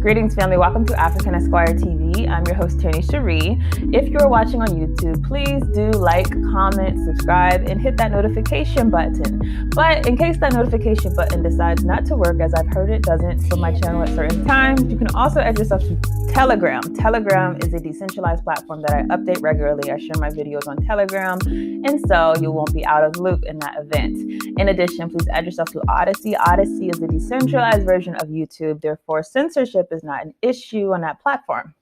Greetings, family. Welcome to African Esquire TV. I'm your host, Tony Cherie. If you're watching on YouTube, please do like, comment, subscribe, and hit that notification button. But in case that notification button decides not to work, as I've heard it doesn't for my channel at certain times, you can also add yourself to Telegram. Telegram is a decentralized platform that I update regularly. I share my videos on Telegram, and so you won't be out of the loop in that event. In addition, please add yourself to Odyssey. Odyssey is a decentralized version of YouTube. Therefore, censorship is not an issue on that platform.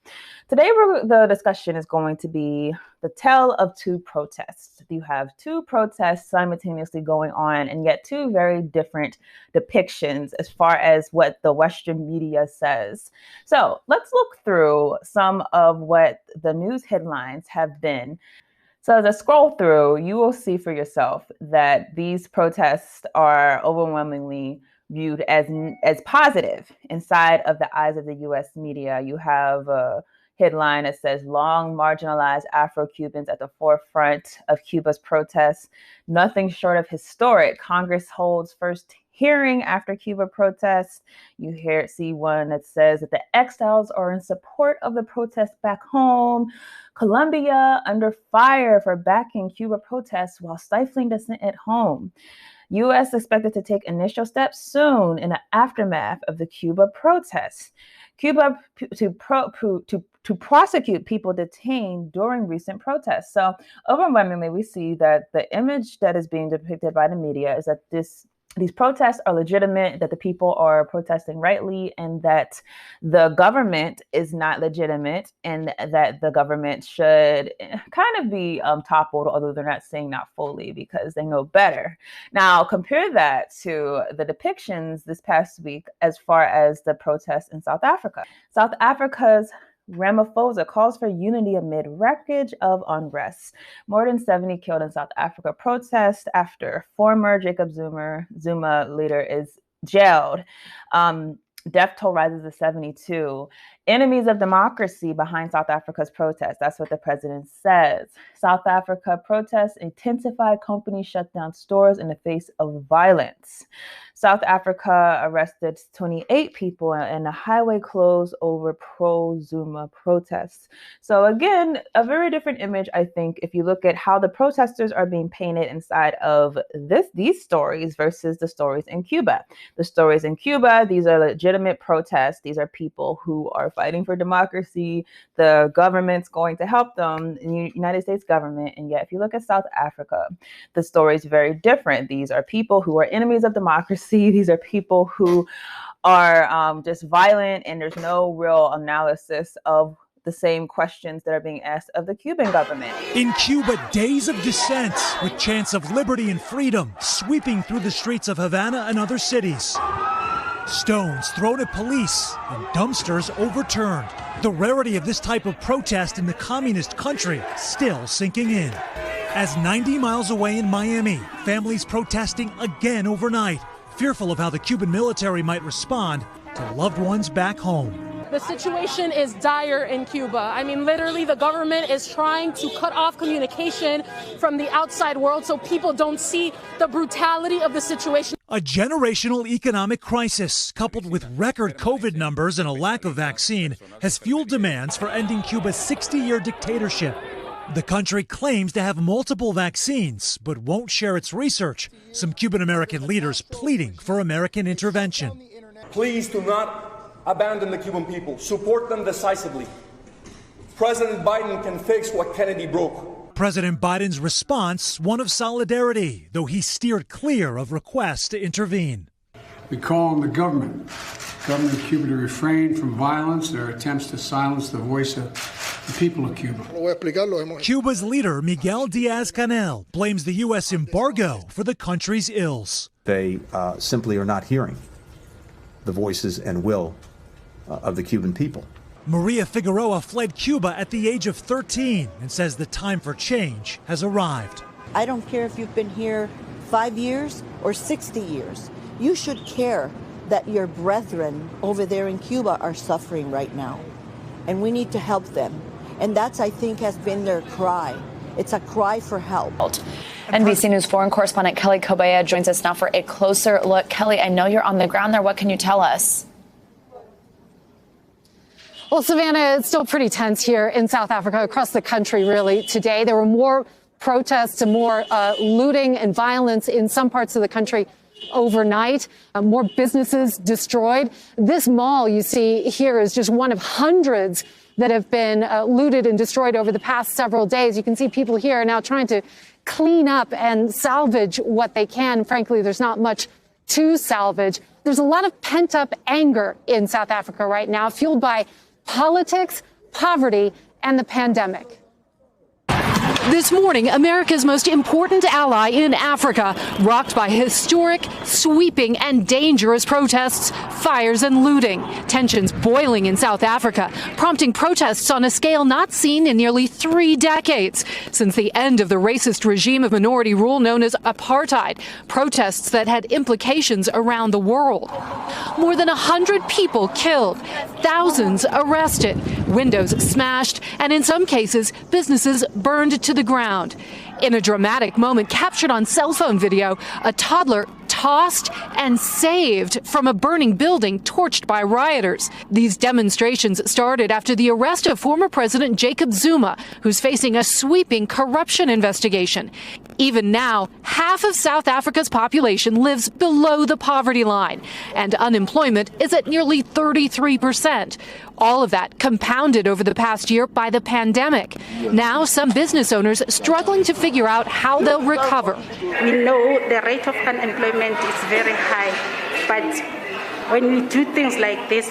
Today, the discussion is going to be the tale of two protests. You have two protests simultaneously going on, and yet two very different depictions as far as what the Western media says. So let's look through some of what the news headlines have been. So as I scroll through, you will see for yourself that these protests are overwhelmingly viewed as positive inside of the eyes of the U.S. media. You have a headline that says, long marginalized Afro-Cubans at the forefront of Cuba's protests. Nothing short of historic. Congress holds first hearing after Cuba protests. You see one that says that the exiles are in support of the protests back home. Colombia under fire for backing Cuba protests while stifling dissent at home. U.S. expected to take initial steps soon in the aftermath of the Cuba protests. Cuba to prosecute people detained during recent protests. So overwhelmingly, we see that the image that is being depicted by the media is that these protests are legitimate, that the people are protesting rightly, and that the government is not legitimate, and that the government should kind of be toppled, although they're not saying that fully because they know better. Now, compare that to the depictions this past week as far as the protests in South Africa. South Africa's Ramaphosa calls for unity amid wreckage of unrest. More than 70 killed in South Africa protest after former Jacob Zuma leader is jailed. Death toll rises to 72. Enemies of democracy behind South Africa's protests. That's what the president says. South Africa protests intensified. Companies shut down stores in the face of violence. South Africa arrested 28 people and a highway closed over pro-Zuma protests. So again, a very different image, I think, if you look at how the protesters are being painted inside of these stories versus the stories in Cuba. The stories in Cuba, these are legitimate protests. These are people who are fighting for democracy. The government's going to help them, the United States government. And yet, if you look at South Africa, the story is very different. These are people who are enemies of democracy. These are people who are just violent, and there's no real analysis of the same questions that are being asked of the Cuban government. In Cuba, days of dissent with chants of liberty and freedom sweeping through the streets of Havana and other cities. Stones thrown at police and dumpsters overturned. The rarity of this type of protest in the communist country still sinking in. As 90 miles away in Miami, families protesting again overnight, fearful of how the Cuban military might respond to loved ones back home. The situation is dire in Cuba. I mean, literally, the government is trying to cut off communication from the outside world so people don't see the brutality of the situation. A generational economic crisis, coupled with record COVID numbers and a lack of vaccine, has fueled demands for ending Cuba's 60-year dictatorship. The country claims to have multiple vaccines, but won't share its research. Some Cuban-American leaders pleading for American intervention. Please do not abandon the Cuban people. Support them decisively. President Biden can fix what Kennedy broke. President Biden's response, one of solidarity, though he steered clear of requests to intervene. We call on the government of Cuba to refrain from violence, their attempts to silence the voice of the people of Cuba. Cuba's leader, Miguel Diaz-Canel, blames the U.S. embargo for the country's ills. They simply are not hearing the voices and will of the Cuban people. Maria Figueroa fled Cuba at the age of 13 and says the time for change has arrived. I don't care if you've been here 5 years or 60 years. You should care that your brethren over there in Cuba are suffering right now, and we need to help them. And that's, I think, has been their cry. It's a cry for help. NBC News foreign correspondent Kelly Kobaya joins us now for a closer look. Kelly, I know you're on the ground there. What can you tell us? Well, Savannah, it's still pretty tense here in South Africa, across the country, really, today. There were more protests and more looting and violence in some parts of the country overnight, more businesses destroyed. This mall you see here is just one of hundreds that have been looted and destroyed over the past several days. You can see people here now trying to clean up and salvage what they can. Frankly, there's not much to salvage. There's a lot of pent-up anger in South Africa right now, fueled by politics, poverty, and the pandemic. This morning, America's most important ally in Africa, rocked by historic, sweeping, and dangerous protests, fires, and looting. Tensions boiling in South Africa, prompting protests on a scale not seen in nearly 3 decades. Since the end of the racist regime of minority rule known as apartheid, protests that had implications around the world. More than 100 people killed, thousands arrested, windows smashed, and in some cases, businesses burned to the ground. In a dramatic moment captured on cell phone video, a toddler tossed and saved from a burning building torched by rioters. These demonstrations started after the arrest of former President Jacob Zuma, who's facing a sweeping corruption investigation. Even now, half of South Africa's population lives below the poverty line, and unemployment is at nearly 33%. All of that compounded over the past year by the pandemic. Now, some business owners struggling to figure out how they'll recover. We know the rate of unemployment is very high, but when we do things like this,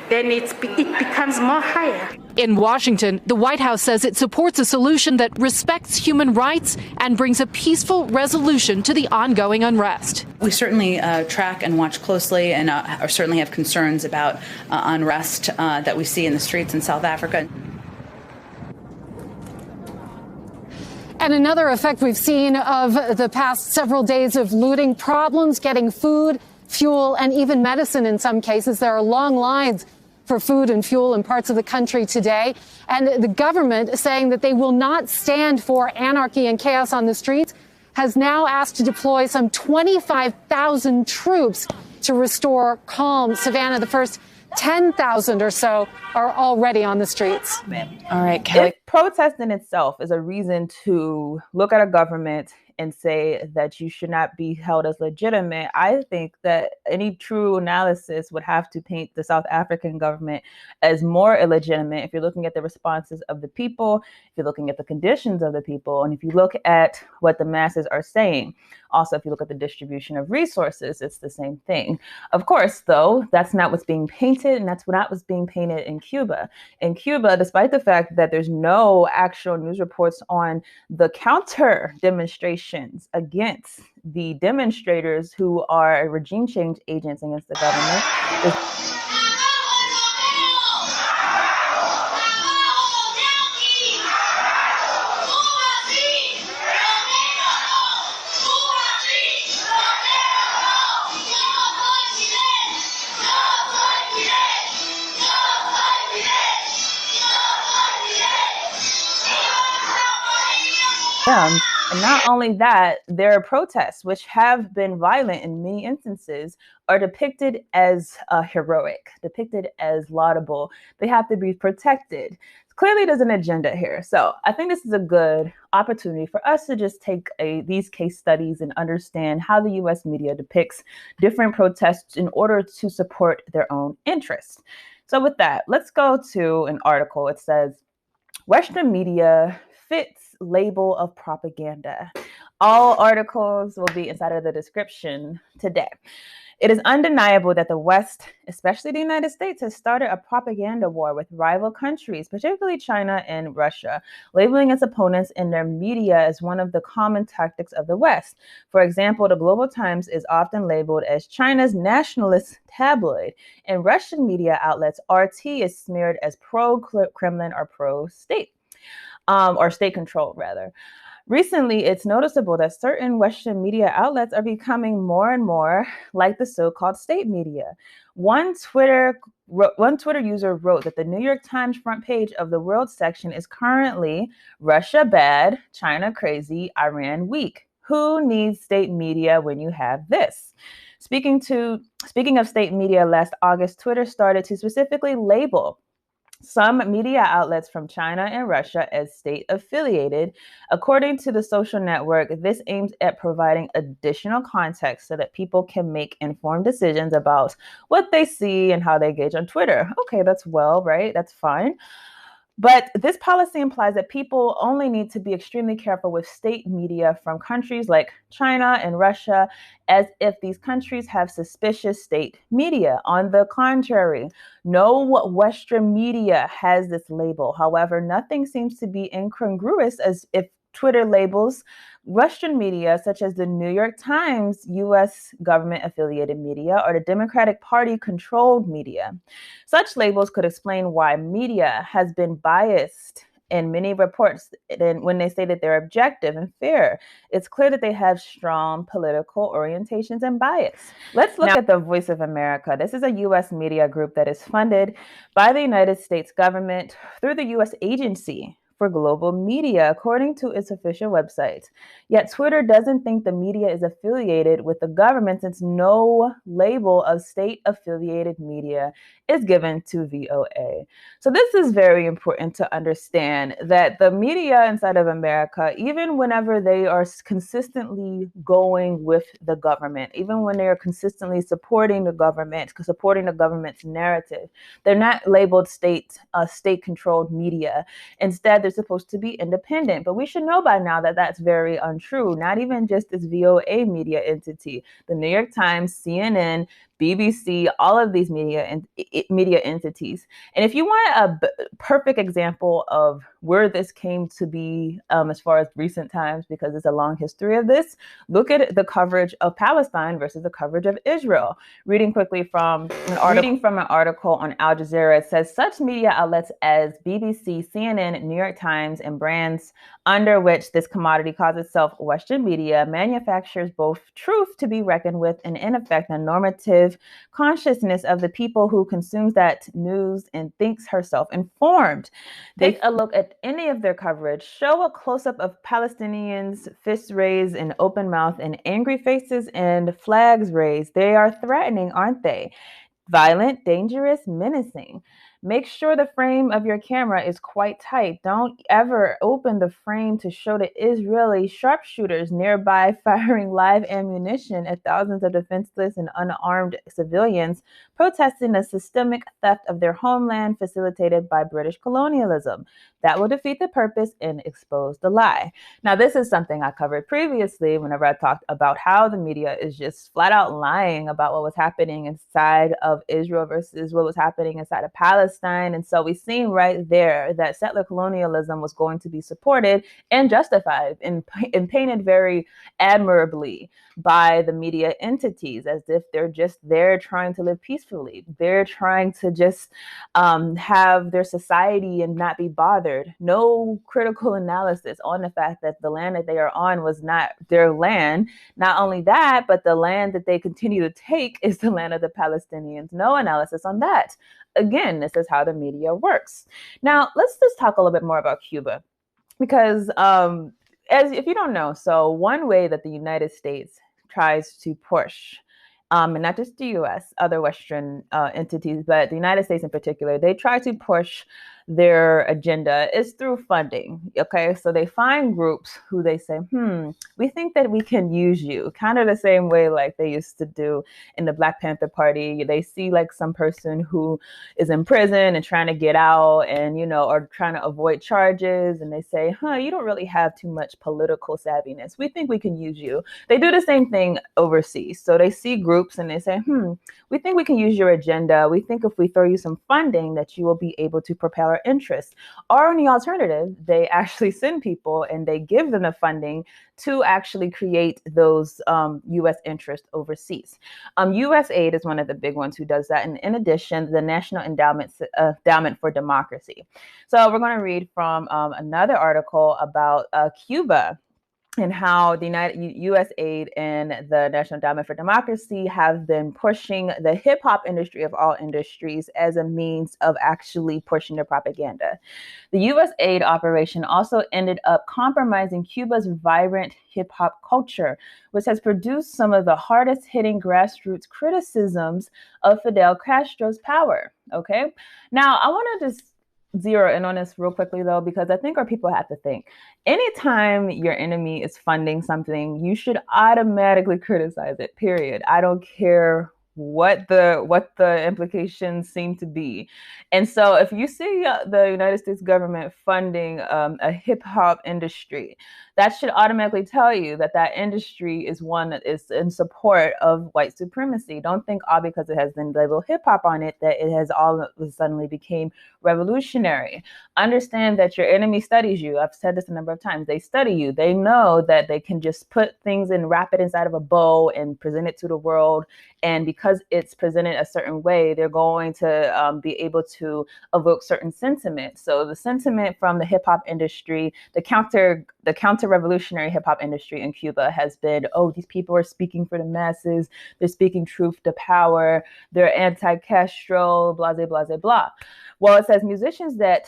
then it becomes more higher. In Washington, the White House says it supports a solution that respects human rights and brings a peaceful resolution to the ongoing unrest. We certainly track and watch closely and certainly have concerns about unrest that we see in the streets in South Africa. And another effect we've seen of the past several days of looting, problems getting food, fuel, and even medicine in some cases. There are long lines for food and fuel in parts of the country today. And the government, saying that they will not stand for anarchy and chaos on the streets, has now asked to deploy some 25,000 troops to restore calm. Savannah, the first 10,000 or so are already on the streets. All right, Kelly. If protest in itself is a reason to look at a government and say that you should not be held as legitimate, I think that any true analysis would have to paint the South African government as more illegitimate if you're looking at the responses of the people, if you're looking at the conditions of the people, and if you look at what the masses are saying. Also, if you look at the distribution of resources, it's the same thing. Of course, though, that's not what's being painted, and that's not what's being painted in Cuba. In Cuba, despite the fact that there's no actual news reports on the counter demonstrations against the demonstrators who are regime change agents against the government, and not only that, their protests, which have been violent in many instances, are depicted as heroic, depicted as laudable. They have to be protected. Clearly, there's an agenda here. So I think this is a good opportunity for us to just take these case studies and understand how the U.S. media depicts different protests in order to support their own interests. So with that, let's go to an article. It says, Western media fits label of propaganda. All articles will be inside of the description today. It is undeniable that the West, especially the United States, has started a propaganda war with rival countries, particularly China and Russia, labeling its opponents in their media as one of the common tactics of the West. For example, the Global Times is often labeled as China's nationalist tabloid, and Russian media outlets RT is smeared as pro-Kremlin or pro-state. Or state control, rather. Recently, it's noticeable that certain Western media outlets are becoming more and more like the so-called state media. One Twitter user wrote that the New York Times front page of the World section is currently Russia bad, China crazy, Iran weak. Who needs state media when you have this? Speaking of state media, last August, Twitter started to specifically label some media outlets from China and Russia as state-affiliated. According to the social network, this aims at providing additional context so that people can make informed decisions about what they see and how they engage on Twitter. Okay, that's well, right? That's fine. But this policy implies that people only need to be extremely careful with state media from countries like China and Russia, as if these countries have suspicious state media. On the contrary, no Western media has this label. However, nothing seems to be incongruous as if Twitter labels Western media, such as the New York Times, U.S. government-affiliated media, or the Democratic Party-controlled media. Such labels could explain why media has been biased in many reports. Then when they say that they're objective and fair, it's clear that they have strong political orientations and bias. Let's look at the Voice of America. This is a U.S. media group that is funded by the United States government through the U.S. Agency for Global Media, according to its official website. Yet Twitter doesn't think the media is affiliated with the government, since no label of state-affiliated media is given to VOA. So this is very important to understand, that the media inside of America, even whenever they are consistently going with the government, even when they are consistently supporting the government's narrative, they're not labeled state-controlled media. Instead, they're supposed to be independent. But we should know by now that that's very untrue. Not even just this VOA media entity. The New York Times, CNN, BBC, all of these media entities. And if you want a perfect example of where this came to be as far as recent times, because it's a long history of this, look at the coverage of Palestine versus the coverage of Israel. Reading quickly from an article on Al Jazeera, it says such media outlets as BBC, CNN, New York Times, and brands under which this commodity calls itself Western media manufactures both truth to be reckoned with and, in effect, a normative consciousness of the people who consumes that news and thinks herself informed. Take a look at any of their coverage. Show a close-up of Palestinians, fists raised and open mouth and angry faces and flags raised. They are threatening, aren't they? Violent, dangerous, menacing. Make sure the frame of your camera is quite tight. Don't ever open the frame to show the Israeli sharpshooters nearby firing live ammunition at thousands of defenseless and unarmed civilians protesting the systemic theft of their homeland facilitated by British colonialism. That will defeat the purpose and expose the lie. Now, this is something I covered previously whenever I talked about how the media is just flat out lying about what was happening inside of Israel versus what was happening inside of Palestine. And so we've seen right there that settler colonialism was going to be supported and justified and painted very admirably by the media entities, as if they're just there trying to live peacefully. They're trying to just have their society and not be bothered. No critical analysis on the fact that the land that they are on was not their land. Not only that, but the land that they continue to take is the land of the Palestinians. No analysis on that. Again, this is how the media works. Now, let's just talk a little bit more about Cuba, because as if you don't know, so one way that the United States tries to push, and not just the U.S., other Western entities, but the United States in particular, they try to push their agenda is through funding. Okay, so they find groups who they say, we think that we can use you, kind of the same way like they used to do in the Black Panther Party. They see like some person who is in prison and trying to get out and, or trying to avoid charges. And they say, you don't really have too much political savviness. We think we can use you. They do the same thing overseas. So they see groups and they say, we think we can use your agenda. We think if we throw you some funding that you will be able to propel our interests. Or in the alternative, they actually send people and they give them the funding to actually create those U.S. interests overseas. U.S. aid is one of the big ones who does that. And in addition, the National Endowment for Democracy. So we're going to read from another article about Cuba, and how the U.S. aid and the National Endowment for Democracy have been pushing the hip hop industry of all industries as a means of actually pushing their propaganda. The U.S. aid operation also ended up compromising Cuba's vibrant hip hop culture, which has produced some of the hardest hitting grassroots criticisms of Fidel Castro's power. Okay, now I want to just zero in on this real quickly, though, because I think our people have to think. Anytime your enemy is funding something, you should automatically criticize it, period. I don't care what the implications seem to be. And so if you see the United States government funding a hip hop industry, that should automatically tell you that that industry is one that is in support of white supremacy. Don't think all because it has been labeled hip hop on it that it has all of a suddenly became revolutionary. Understand that your enemy studies you. I've said this a number of times. They study you. They know that they can just put things and wrap it inside of a bow and present it to the world. And because it's presented a certain way, they're going to be able to evoke certain sentiments. So the sentiment from the hip hop industry, the counter-revolutionary hip hop industry in Cuba has been, oh, these people are speaking for the masses. They're speaking truth to power. They're anti-Castro, blah, blah, blah, blah, blah. Well, it says musicians that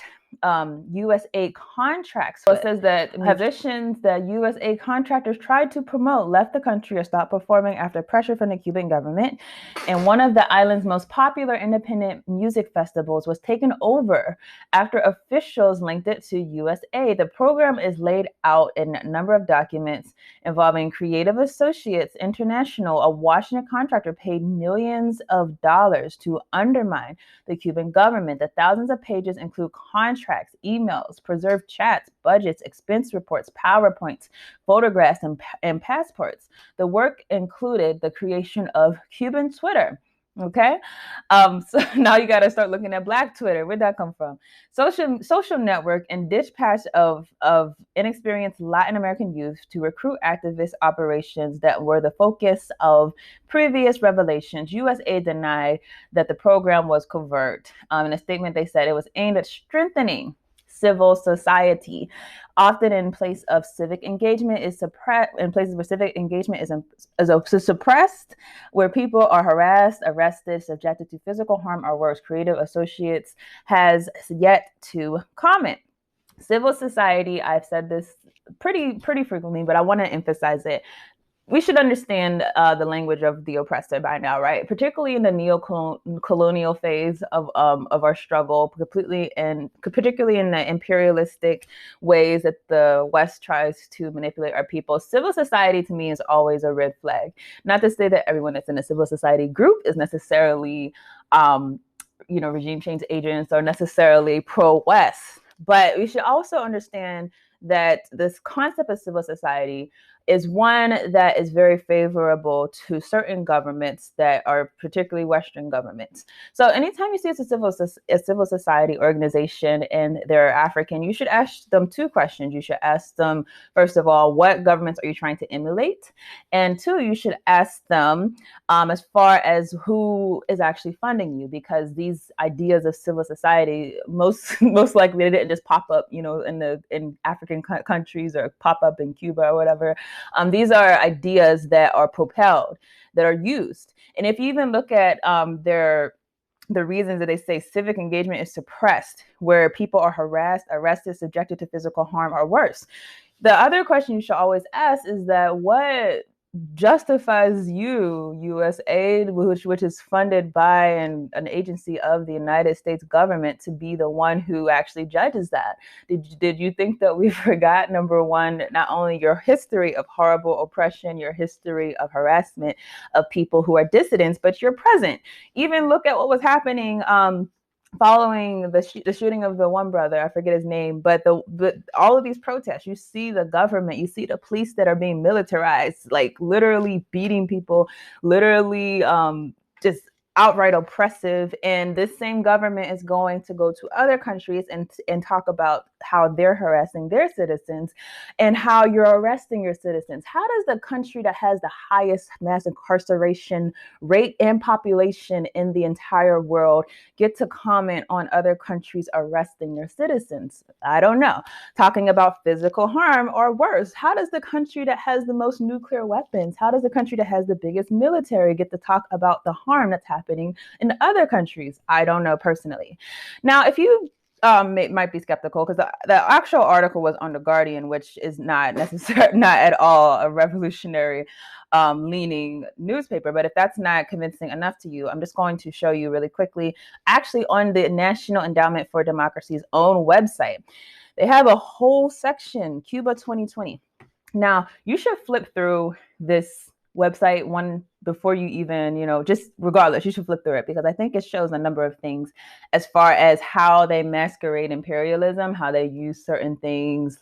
USA contracts. So it says that musicians that USA contractors tried to promote left the country or stopped performing after pressure from the Cuban government. And one of the island's most popular independent music festivals was taken over after officials linked it to USA. The program is laid out in a number of documents involving Creative Associates International, a Washington contractor paid millions of dollars to undermine the Cuban government. The thousands of pages include contracts, emails, preserved chats, budgets, expense reports, PowerPoints, photographs, and passports. The work included the creation of Cuban Twitter. Okay, so now you got to start looking at Black Twitter. Where'd that come from? Social network and dispatch of inexperienced Latin American youth to recruit activist operations that were the focus of previous revelations. USA denied that the program was covert. In a statement, they said it was aimed at strengthening civil society. Often in place of civic engagement is suppressed, in places where civic engagement is suppressed, where people are harassed, arrested, subjected to physical harm or worse. Creative Associates has yet to comment. Civil society, I've said this pretty frequently, but I want to emphasize it. We should understand the language of the oppressor by now, right? Particularly in the neo-colonial phase of our struggle, particularly in the imperialistic ways that the West tries to manipulate our people. Civil society, to me, is always a red flag. Not to say that everyone that's in a civil society group is necessarily, regime change agents or necessarily pro-West, but we should also understand that this concept of civil society is one that is very favorable to certain governments that are particularly Western governments. So anytime you see a civil society organization and they're African, you should ask them two questions. You should ask them, first of all, what governments are you trying to emulate? And two, you should ask them as far as who is actually funding you, because these ideas of civil society, most likely they didn't just pop up, in African countries or pop up in Cuba or whatever. These are ideas that are propelled, that are used. And if you even look at the reasons that they say civic engagement is suppressed, where people are harassed, arrested, subjected to physical harm or worse. The other question you should always ask is that what justifies U.S. aid, which is funded by an agency of the United States government, to be the one who actually judges that? Did you think that we forgot, number one, not only your history of horrible oppression, your history of harassment of people who are dissidents, but your present? Even look at what was happening following the shooting of the one brother, I forget his name, but all of these protests, you see the government, you see the police that are being militarized, like literally beating people, literally just outright oppressive. And this same government is going to go to other countries and talk about how they're harassing their citizens and how you're arresting your citizens. How does the country that has the highest mass incarceration rate and population in the entire world get to comment on other countries arresting their citizens? I don't know. Talking about physical harm or worse. How does the country that has the most nuclear weapons, how does the country that has the biggest military get to talk about the harm that's happening in other countries? I don't know personally. Now, if you might be skeptical because the actual article was on The Guardian, which is not necessarily not at all a revolutionary leaning newspaper. But if that's not convincing enough to you, I'm just going to show you really quickly, actually on the National Endowment for Democracy's own website. They have a whole section, Cuba 2020. Now, you should flip through this website one before you even, just regardless, you should flip through it because I think it shows a number of things as far as how they masquerade imperialism, how they use certain things,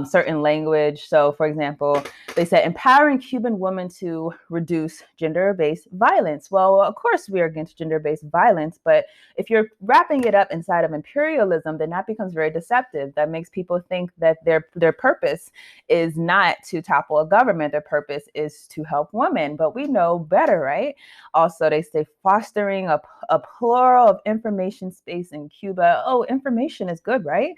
certain language. So, for example, they said empowering Cuban women to reduce gender-based violence. Well, of course, we are against gender-based violence, but if you're wrapping it up inside of imperialism, then that becomes very deceptive. That makes people think that their purpose is not to topple a government. Their purpose is to help women, but we know better, right? Also, they say fostering a plural of information space in Cuba. Oh, information is good, right?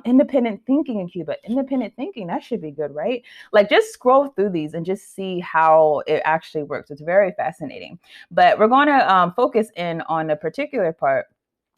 Independent thinking in Cuba. Independent thinking, that should be good, right? Like, just scroll through these and just see how it actually works. It's very fascinating. But we're going to focus in on a particular part.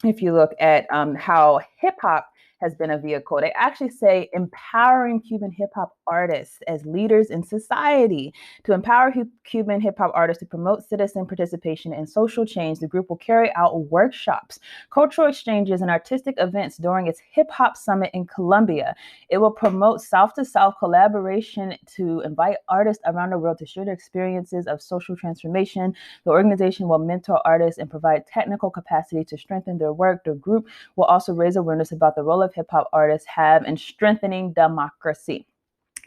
If you look at how hip hop has been a vehicle, they actually say empowering Cuban hip hop artists as leaders in society. To empower Cuban hip hop artists to promote citizen participation in social change, the group will carry out workshops, cultural exchanges, and artistic events during its hip hop summit in Colombia. It will promote South-to-South collaboration to invite artists around the world to share their experiences of social transformation. The organization will mentor artists and provide technical capacity to strengthen their work. The group will also raise awareness about the role of hip hop artists have in strengthening democracy.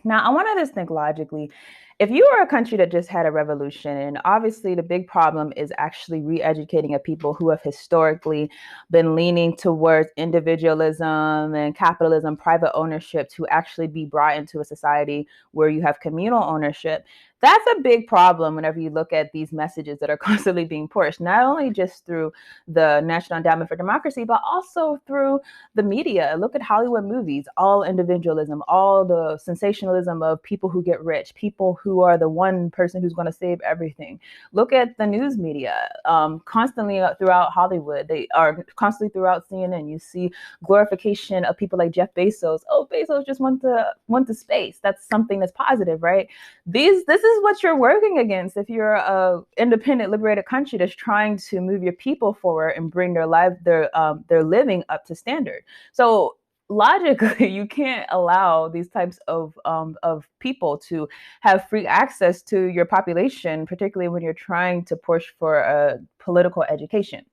Now, I want to just think logically. If you are a country that just had a revolution, and obviously the big problem is actually re-educating a people who have historically been leaning towards individualism and capitalism, private ownership, to actually be brought into a society where you have communal ownership. That's a big problem whenever you look at these messages that are constantly being pushed, not only just through the National Endowment for Democracy, but also through the media. Look at Hollywood movies, all individualism, all the sensationalism of people who get rich, people who are the one person who's going to save everything. Look at the news media, constantly throughout Hollywood. They are constantly throughout CNN. You see glorification of people like Jeff Bezos. Oh, Bezos just went to space. That's something that's positive, right? This is what you're working against if you're a independent, liberated country that's trying to move your people forward and bring their living up to standard. So logically, you can't allow these types of people to have free access to your population, particularly when you're trying to push for a political education.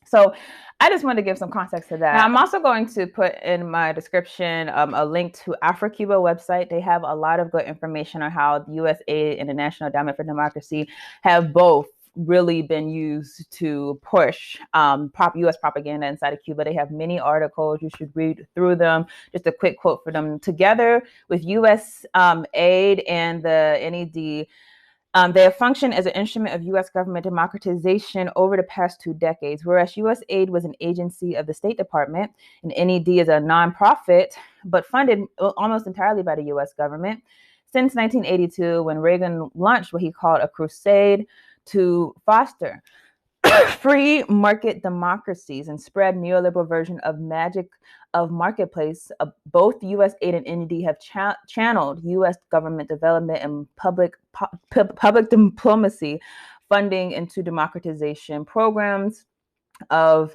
So I just wanted to give some context to that. Now, I'm also going to put in my description a link to Afro-Cuba website. They have a lot of good information on how the U.S. aid and the National Endowment for Democracy have both really been used to push U.S. propaganda inside of Cuba. They have many articles. You should read through them. Just a quick quote for them. Together with U.S. aid and the NED, they have functioned as an instrument of U.S. government democratization over the past 2 decades. Whereas U.S. aid was an agency of the State Department, and NED is a nonprofit, but funded almost entirely by the U.S. government. Since 1982, when Reagan launched what he called a crusade to foster free market democracies and spread neoliberal version of marketplace, both U.S. aid and NED have channeled U.S. government development and public diplomacy funding into democratization programs of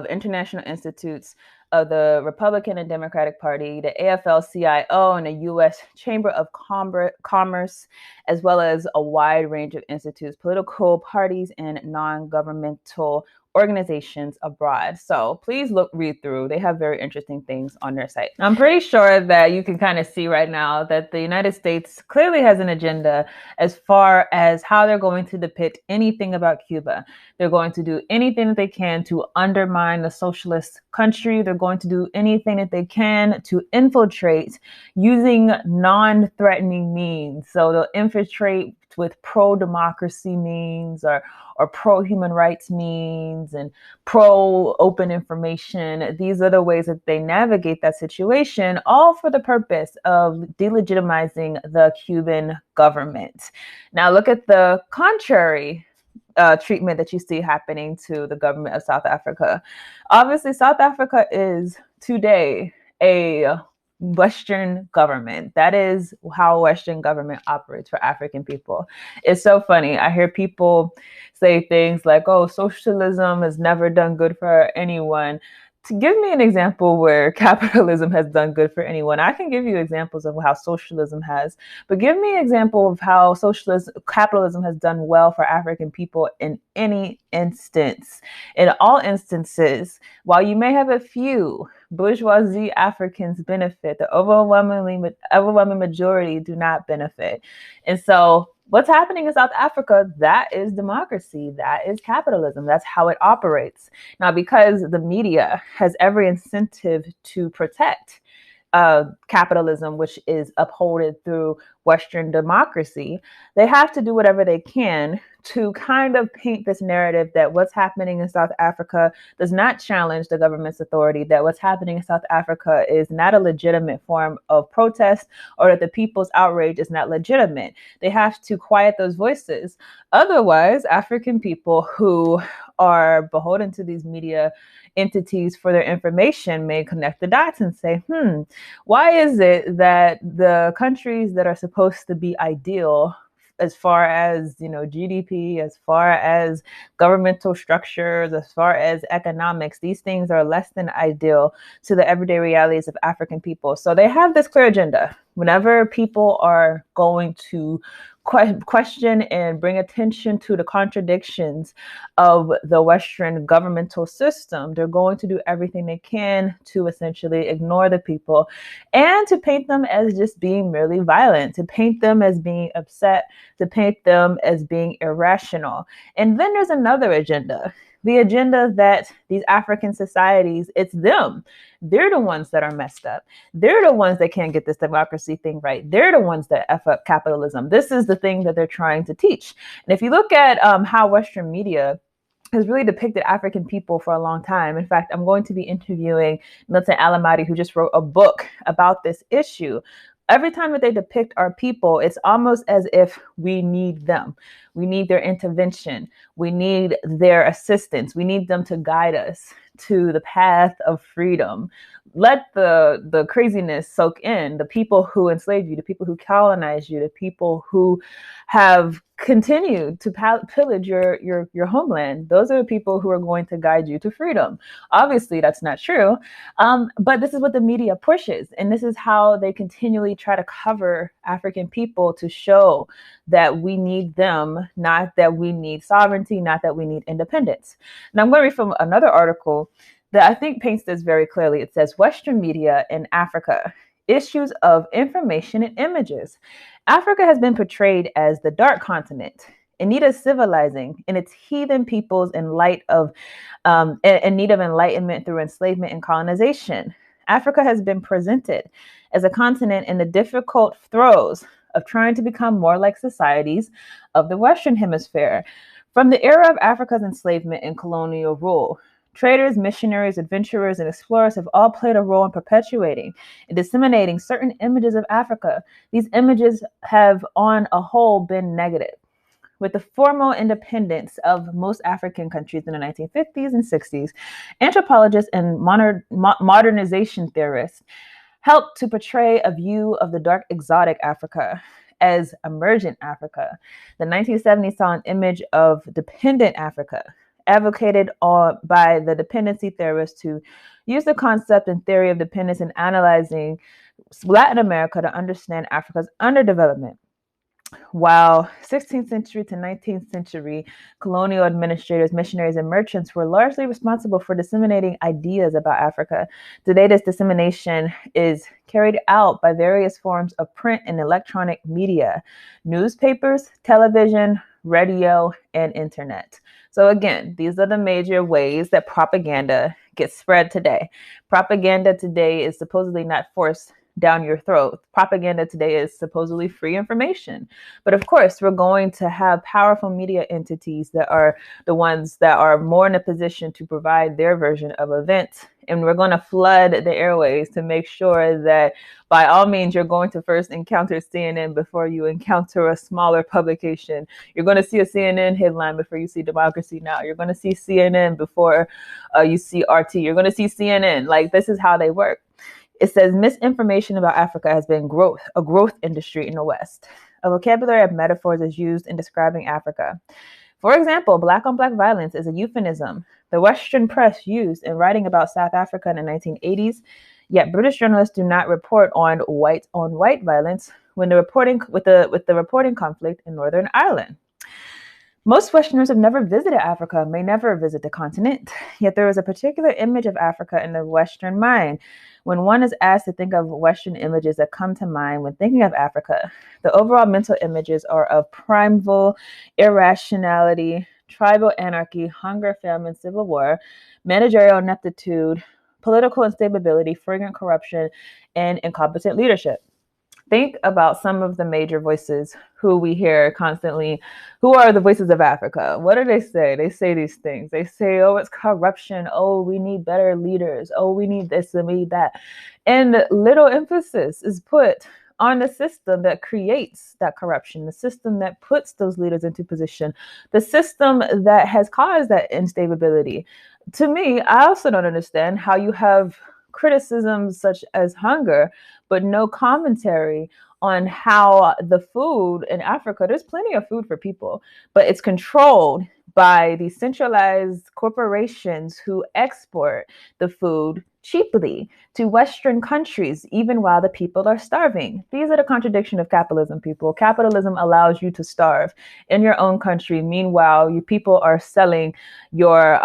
international institutes of the Republican and Democratic Party, the AFL-CIO, and the U.S. Chamber of Commerce, as well as a wide range of institutes, political parties, and non-governmental organizations abroad. So please read through. They have very interesting things on their site. I'm pretty sure that you can kind of see right now that the United States clearly has an agenda as far as how they're going to depict anything about Cuba. They're going to do anything that they can to undermine the socialist country. They're going to do anything that they can to infiltrate using non-threatening means. So they'll infiltrate with pro-democracy means or pro-human rights means and pro-open information. These are the ways that they navigate that situation, all for the purpose of delegitimizing the Cuban government. Now look at the contrary treatment that you see happening to the government of South Africa. Obviously, South Africa is today a Western government. That is how Western government operates for African people. It's so funny. I hear people say things like, oh, socialism has never done good for anyone. To give me an example where capitalism has done good for anyone. I can give you examples of how socialism has, but give me an example of how capitalism has done well for African people in any instance. In all instances, while you may have a few bourgeoisie Africans benefit, the overwhelming majority do not benefit. And so what's happening in South Africa, that is democracy. That is capitalism. That's how it operates. Now, because the media has every incentive to protect capitalism, which is upholded through Western democracy, they have to do whatever they can to kind of paint this narrative that what's happening in South Africa does not challenge the government's authority, that what's happening in South Africa is not a legitimate form of protest, or that the people's outrage is not legitimate. They have to quiet those voices. Otherwise, African people who are beholden to these media entities for their information may connect the dots and say, why is it that the countries that are supposed to be ideal as far as, GDP, as far as governmental structures, as far as economics, these things are less than ideal to the everyday realities of African people? So they have this clear agenda. Whenever people are going to question and bring attention to the contradictions of the Western governmental system, they're going to do everything they can to essentially ignore the people and to paint them as just being merely violent, to paint them as being upset, to paint them as being irrational. And then there's another agenda. The agenda that these African societies, it's them. They're the ones that are messed up. They're the ones that can't get this democracy thing right. They're the ones that F up capitalism. This is the thing that they're trying to teach. And if you look at how Western media has really depicted African people for a long time. In fact, I'm going to be interviewing Milton Alamati, who just wrote a book about this issue. Every time that they depict our people, it's almost as if we need them. We need their intervention. We need their assistance. We need them to guide us to the path of freedom. Let the craziness soak in. The people who enslaved you, the people who colonized you, the people who have continued to pillage your homeland. Those are the people who are going to guide you to freedom. Obviously, that's not true. But this is what the media pushes. And this is how they continually try to cover African people to show that we need them, not that we need sovereignty, not that we need independence. Now, I'm going to read from another article that I think paints this very clearly. It says, Western media in Africa, issues of information and images. Africa has been portrayed as the dark continent, in need of civilizing, and its heathen peoples in need of enlightenment through enslavement and colonization. Africa has been presented as a continent in the difficult throes of trying to become more like societies of the Western Hemisphere. From the era of Africa's enslavement and colonial rule, traders, missionaries, adventurers, and explorers have all played a role in perpetuating and disseminating certain images of Africa. These images have, on a whole, been negative. With the formal independence of most African countries in the 1950s and 60s, anthropologists and modernization theorists helped to portray a view of the dark exotic Africa as emergent Africa. The 1970s saw an image of dependent Africa, advocated by the dependency theorists to use the concept and theory of dependence in analyzing Latin America to understand Africa's underdevelopment. While 16th century to 19th century colonial administrators, missionaries, and merchants were largely responsible for disseminating ideas about Africa, today this dissemination is carried out by various forms of print and electronic media, newspapers, television, radio, and internet. So again, these are the major ways that propaganda gets spread today. Propaganda today is supposedly not forced down your throat. Propaganda today is supposedly free information. But of course, we're going to have powerful media entities that are the ones that are more in a position to provide their version of events. And we're going to flood the airways to make sure that by all means, you're going to first encounter CNN before you encounter a smaller publication. You're going to see a CNN headline before you see Democracy Now! You're going to see CNN before you see RT. You're going to see CNN. Like, this is how they work. It says misinformation about Africa has been a growth industry in the West. A vocabulary of metaphors is used in describing Africa. For example, black on black violence is a euphemism the Western press used in writing about South Africa in the 1980s, yet British journalists do not report on white violence when the reporting conflict in Northern Ireland. Most Westerners have never visited Africa, may never visit the continent, yet there is a particular image of Africa in the Western mind. When one is asked to think of Western images that come to mind when thinking of Africa, the overall mental images are of primeval irrationality, tribal anarchy, hunger, famine, civil war, managerial ineptitude, political instability, flagrant corruption, and incompetent leadership. Think about some of the major voices who we hear constantly. Who are the voices of Africa? What do they say? They say these things. They say, oh, it's corruption. Oh, we need better leaders. Oh, we need this and we need that. And little emphasis is put on the system that creates that corruption, the system that puts those leaders into position, the system that has caused that instability. To me, I also don't understand how you have criticisms such as hunger, but no commentary on how the food in Africa, there's plenty of food for people, but it's controlled by these centralized corporations who export the food cheaply to Western countries, even while the people are starving. These are the contradiction of capitalism, people. Capitalism allows you to starve in your own country. Meanwhile, you people are selling your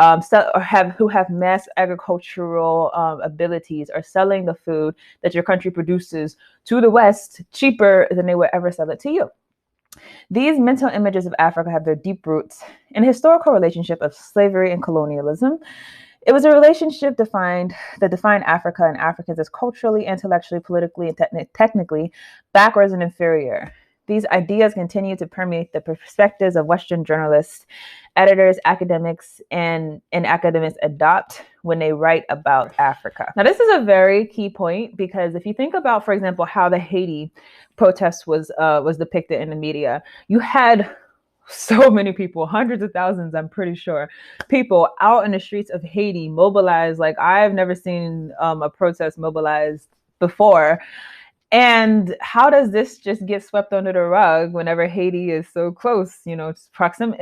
who have mass agricultural abilities are selling the food that your country produces to the West cheaper than they would ever sell it to you. These mental images of Africa have their deep roots in a historical relationship of slavery and colonialism. It was a relationship that defined Africa and Africans as culturally, intellectually, politically, and technically backwards and inferior. These ideas continue to permeate the perspectives of Western journalists, editors, academics, and academics adopt when they write about Africa. Now, this is a very key point because if you think about, for example, how the Haiti protest was depicted in the media, you had so many people, hundreds of thousands, I'm pretty sure, people out in the streets of Haiti mobilized like I've never seen a protest mobilized before. And how does this just get swept under the rug whenever Haiti is so close, in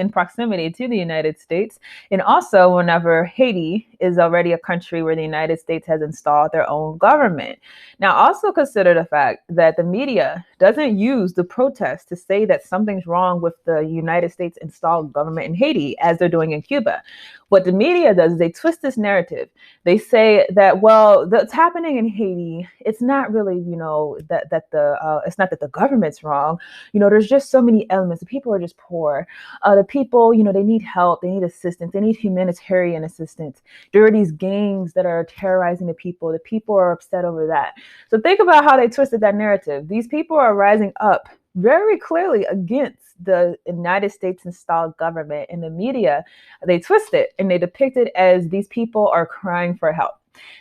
proximity to the United States? And also whenever Haiti is already a country where the United States has installed their own government. Now, also consider the fact that the media doesn't use the protest to say that something's wrong with the United States installed government in Haiti, as they're doing in Cuba. What the media does is they twist this narrative. They say that, well, that's happening in Haiti. It's not really, it's not that the government's wrong. There's just so many elements. The people are just poor. The people, they need help. They need assistance. They need humanitarian assistance. There are these gangs that are terrorizing the people. The people are upset over that. So think about how they twisted that narrative. These people are rising up very clearly against the United States installed government. In the media, they twist it and they depict it as these people are crying for help.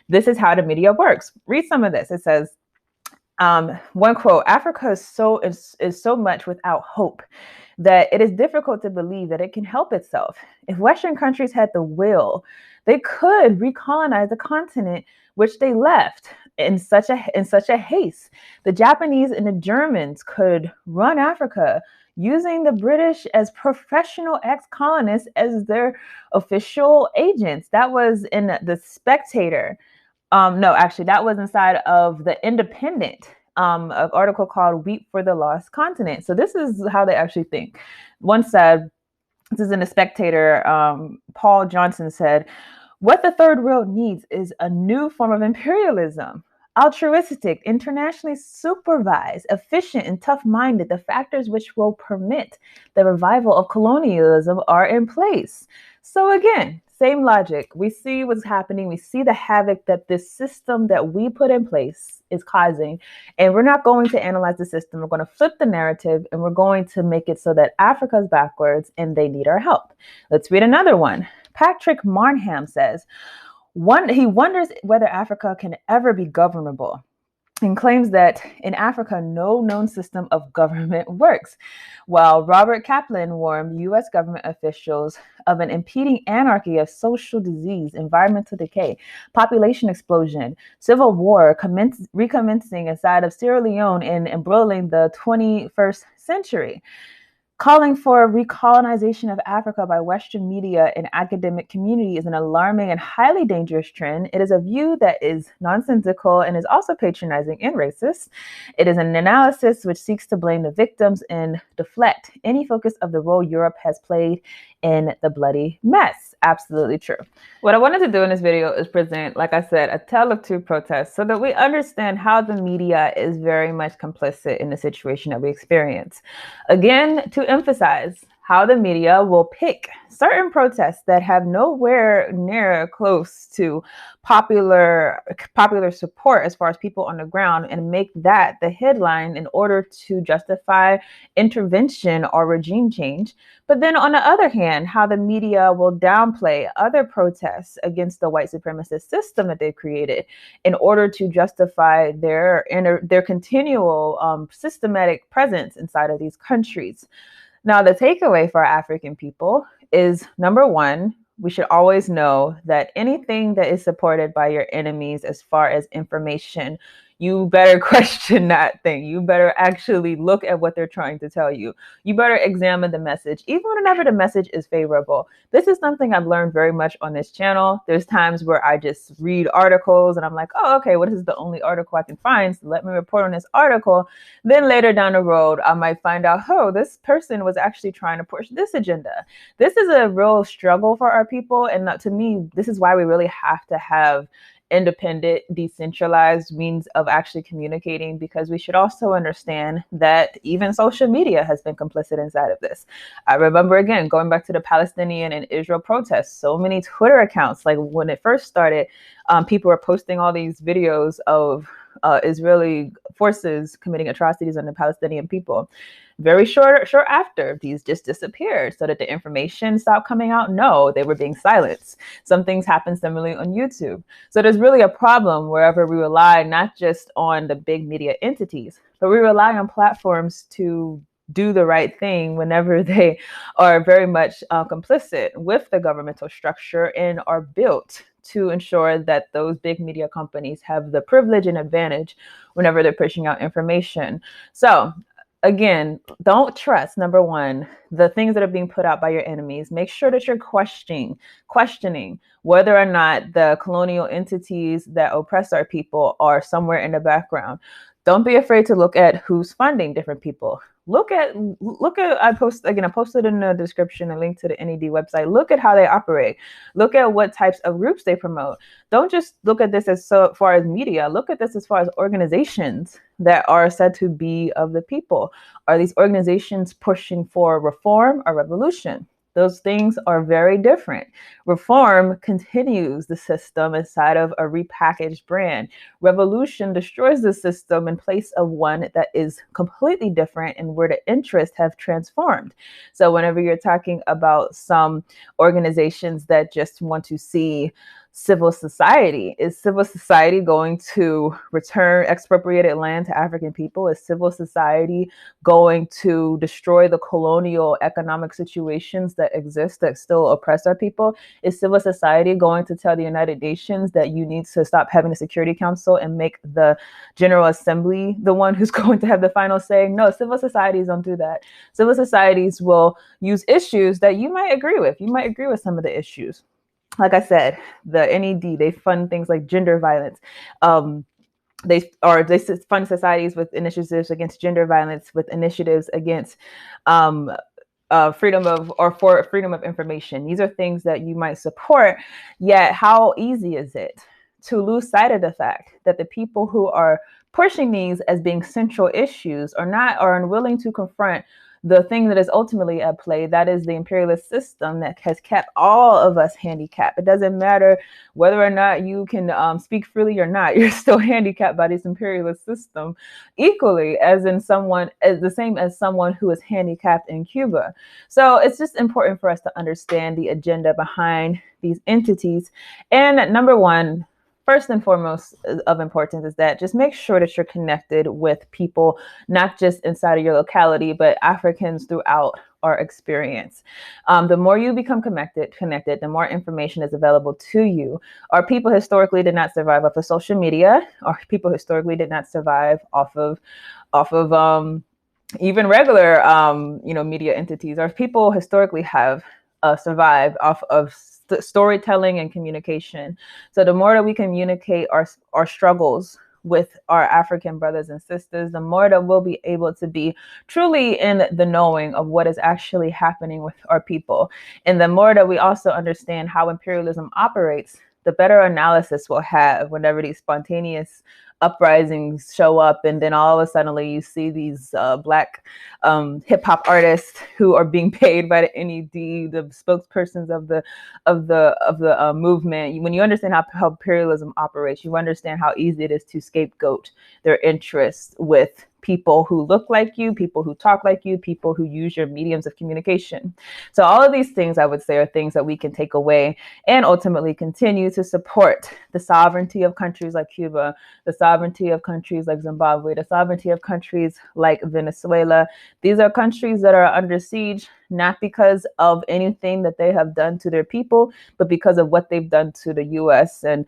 This is how the media works. Read some of this. It says, one quote, Africa is so much without hope that it is difficult to believe that it can help itself. If Western countries had the will, they could recolonize the continent which they left in such a haste. The Japanese and the Germans could run Africa using the British as professional ex-colonists as their official agents. That was in the Spectator. That was inside of the Independent, an article called Weep for the Lost Continent. So this is how they actually think. One said, this is in the Spectator, Paul Johnson said, what the third world needs is a new form of imperialism, altruistic, internationally supervised, efficient, and tough-minded, the factors which will permit the revival of colonialism are in place. So again, same logic. We see what's happening. We see the havoc that this system that we put in place is causing. And we're not going to analyze the system. We're going to flip the narrative and we're going to make it so that Africa's backwards and they need our help. Let's read another one. Patrick Marnham says, he wonders whether Africa can ever be governable, and claims that in Africa, no known system of government works, while Robert Kaplan warned U.S. government officials of an impending anarchy of social disease, environmental decay, population explosion, civil war recommencing inside of Sierra Leone and embroiling the 21st century. Calling for recolonization of Africa by Western media and academic community is an alarming and highly dangerous trend. It is a view that is nonsensical and is also patronizing and racist. It is an analysis which seeks to blame the victims and deflect any focus of the role Europe has played in the bloody mess. Absolutely true. What I wanted to do in this video is present, like I said, a tale of two protests so that we understand how the media is very much complicit in the situation that we experience. Again, to emphasize how the media will pick certain protests that have nowhere near close to popular support as far as people on the ground and make that the headline in order to justify intervention or regime change. But then on the other hand, how the media will downplay other protests against the white supremacist system that they've created in order to justify their continual systematic presence inside of these countries. Now, the takeaway for African people is, number one, we should always know that anything that is supported by your enemies as far as information, you better question that thing. You better actually look at what they're trying to tell you. You better examine the message, even whenever the message is favorable. This is something I've learned very much on this channel. There's times where I just read articles and I'm like, oh, okay, well, this is the only article I can find, so let me report on this article. Then later down the road, I might find out, oh, this person was actually trying to push this agenda. This is a real struggle for our people. And to me, this is why we really have to have independent, decentralized means of actually communicating, because we should also understand that even social media has been complicit inside of this. I remember, again, going back to the Palestinian and Israel protests, so many Twitter accounts, like when it first started, people were posting all these videos of Israeli forces committing atrocities on the Palestinian people. Very short after, these just disappeared so that the information stopped coming out. No, they were being silenced. Some things happen similarly on YouTube. So there's really a problem wherever we rely not just on the big media entities, but we rely on platforms to do the right thing whenever they are very much complicit with the governmental structure and are built to ensure that those big media companies have the privilege and advantage whenever they're pushing out information. So again, don't trust, number one, the things that are being put out by your enemies. Make sure that you're questioning whether or not the colonial entities that oppress our people are somewhere in the background. Don't be afraid to look at who's funding different people. Look at, I posted in the description a link to the NED website. Look at how they operate. Look at what types of groups they promote. Don't just look at this as so far as media. Look at this as far as organizations that are said to be of the people. Are these organizations pushing for reform or revolution? Those things are very different. Reform continues the system inside of a repackaged brand. Revolution destroys the system in place of one that is completely different and where the interests have transformed. So whenever you're talking about some organizations that just want to see civil society, is civil society going to return expropriated land to African people? Is civil society going to destroy the colonial economic situations that exist that still oppress our people? Is civil society going to tell the United Nations that you need to stop having a Security Council and make the General Assembly the one who's going to have the final say? No, civil societies don't do that. Civil societies will use issues that you might agree with. You might agree with some of the issues. Like I said, the NED, they fund things like gender violence. They fund societies with initiatives against gender violence, with initiatives against freedom of information. These are things that you might support. Yet, how easy is it to lose sight of the fact that the people who are pushing these as being central issues are unwilling to confront the thing that is ultimately at play, that is the imperialist system that has kept all of us handicapped. It doesn't matter whether or not you can speak freely or not, you're still handicapped by this imperialist system equally as the same as someone who is handicapped in Cuba. So it's just important for us to understand the agenda behind these entities. And number one, first and foremost of importance is that just make sure that you're connected with people, not just inside of your locality, but Africans throughout our experience. The more you become connected, the more information is available to you. Our people historically did not survive off of social media. Our people historically did not survive off of even regular media entities. Our people historically have survived off of storytelling and communication. So the more that we communicate our struggles with our African brothers and sisters, the more that we'll be able to be truly in the knowing of what is actually happening with our people. And the more that we also understand how imperialism operates, the better analysis we'll have whenever these spontaneous uprisings show up, and then all of a sudden you see these black hip hop artists who are being paid by the NED, the spokespersons of the movement. When you understand how imperialism operates, you understand how easy it is to scapegoat their interests with people who look like you, people who talk like you, people who use your mediums of communication. So all of these things, I would say, are things that we can take away and ultimately continue to support the sovereignty of countries like Cuba, the sovereignty of countries like Zimbabwe, the sovereignty of countries like Venezuela. These are countries that are under siege, not because of anything that they have done to their people, but because of what they've done to the US and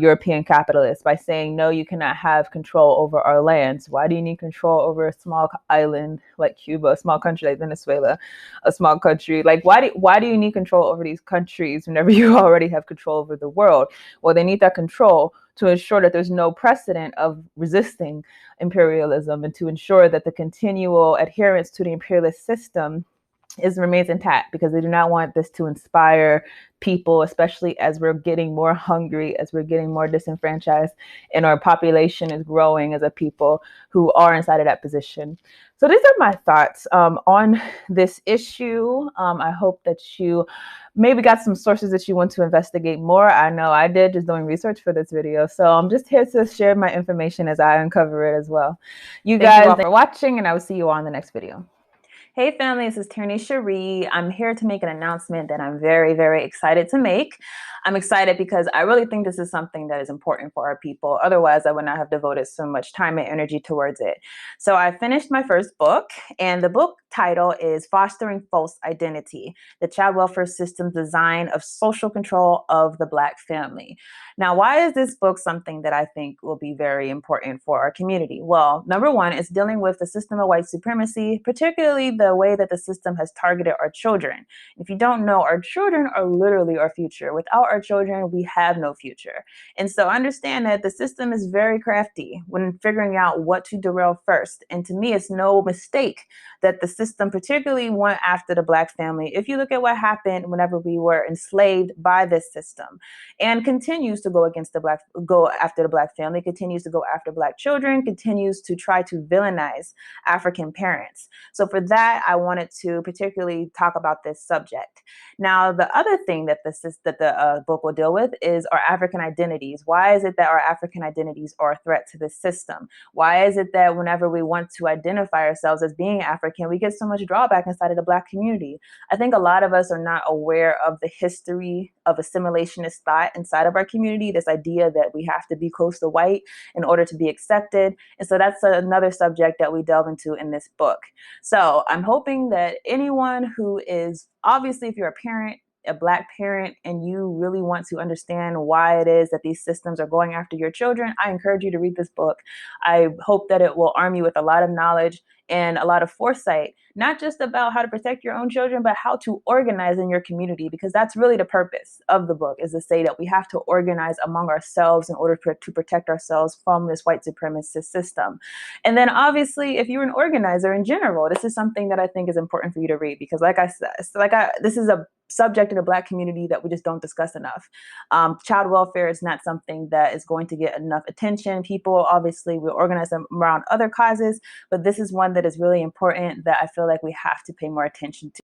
European capitalists by saying, no, you cannot have control over our lands. Why do you need control over a small island like Cuba, a small country like Venezuela, a small country? Like, why do you need control over these countries whenever you already have control over the world? Well, they need that control to ensure that there's no precedent of resisting imperialism and to ensure that the continual adherence to the imperialist system remains intact, because they do not want this to inspire people, especially as we're getting more hungry, as we're getting more disenfranchised, and our population is growing as a people who are inside of that position. So these are my thoughts on this issue. I hope that you maybe got some sources that you want to investigate more. I know I did, just doing research for this video. So I'm just here to share my information as I uncover it as well. Thank you all for watching, and I will see you all in the next video. Hey family, this is Tierney Cherie. I'm here to make an announcement that I'm very, very excited to make. I'm excited because I really think this is something that is important for our people. Otherwise, I would not have devoted so much time and energy towards it. So I finished my first book, and the book title is Fostering False Identity, the Child Welfare System's Design of Social Control of the Black Family. Now, why is this book something that I think will be very important for our community? Well, number one, it's dealing with the system of white supremacy, particularly the way that the system has targeted our children. If you don't know, our children are literally our future. Without our children, we have no future. And so understand that the system is very crafty when figuring out what to derail first. And to me, it's no mistake that the system particularly went after the Black family. If you look at what happened whenever we were enslaved by this system, and continues to go after the Black family, continues to go after Black children, continues to try to villainize African parents. So for that, I wanted to particularly talk about this subject. Now, the other thing that the book will deal with is our African identities. Why is it that our African identities are a threat to this system? Why is it that whenever we want to identify ourselves as being African, we get so much drawback inside of the Black community? I think a lot of us are not aware of the history of assimilationist thought inside of our community, this idea that we have to be close to white in order to be accepted. And so that's another subject that we delve into in this book. So I'm hoping that anyone who is, obviously, if you're a parent, a Black parent, and you really want to understand why it is that these systems are going after your children, I encourage you to read this book. I hope that it will arm you with a lot of knowledge and a lot of foresight, not just about how to protect your own children, but how to organize in your community, because that's really the purpose of the book, is to say that we have to organize among ourselves in order to protect ourselves from this white supremacist system. And then obviously, if you're an organizer in general, this is something that I think is important for you to read, because like I said, this is a subject in the Black community that we just don't discuss enough. Child welfare is not something that is going to get enough attention. People obviously will organize them around other causes, but this is one that is really important that I feel like we have to pay more attention to.